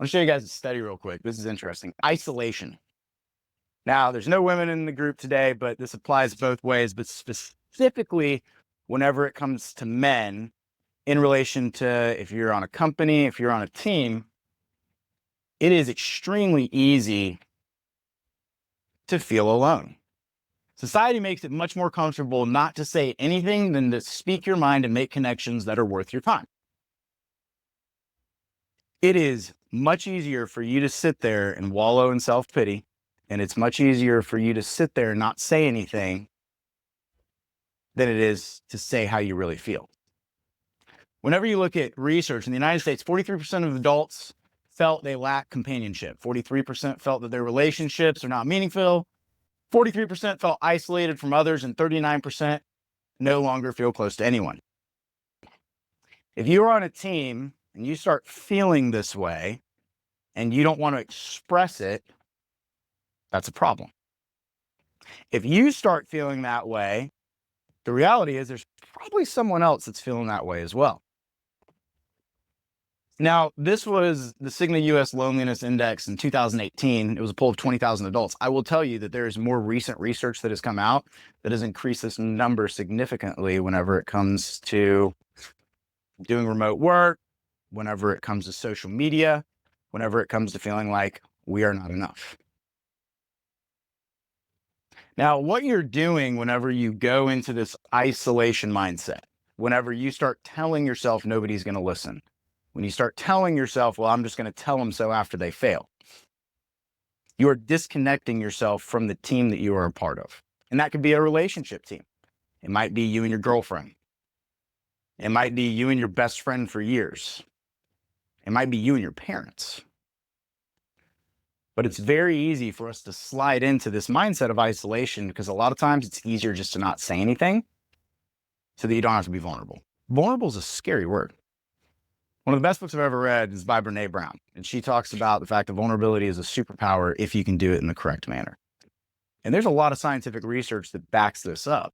I'll show you guys a study real quick. This is interesting. Isolation. Now, there's no women in the group today, but this applies both ways, but specifically whenever it comes to men in relation to if you're on a company, if you're on a team, it is extremely easy to feel alone. Society makes it much more comfortable not to say anything than to speak your mind and make connections that are worth your time. It is much easier for you to sit there and wallow in self-pity, and it's much easier for you to sit there and not say anything than it is to say how you really feel. Whenever you look at research in the United States, 43% of adults felt they lack companionship. 43% felt that their relationships are not meaningful. 43% felt isolated from others, and 39% no longer feel close to anyone. If you're on a team and you start feeling this way and you don't want to express it, that's a problem. If you start feeling that way, the reality is there's probably someone else that's feeling that way as well. Now, this was the Cigna U.S. Loneliness Index in 2018. It was a poll of 20,000 adults. I will tell you that there is more recent research that has come out that has increased this number significantly whenever it comes to doing remote work, whenever it comes to social media, whenever it comes to feeling like we are not enough. Now, what you're doing whenever you go into this isolation mindset, whenever you start telling yourself nobody's going to listen, when you start telling yourself, well, I'm just going to tell them so after they fail, you are disconnecting yourself from the team that you are a part of. And that could be a relationship team. It might be you and your girlfriend. It might be you and your best friend for years. It might be you and your parents. But it's very easy for us to slide into this mindset of isolation because a lot of times it's easier just to not say anything so that you don't have to be vulnerable. Vulnerable is a scary word. One of the best books I've ever read is by Brene Brown, and she talks about the fact that vulnerability is a superpower if you can do it in the correct manner. And there's a lot of scientific research that backs this up.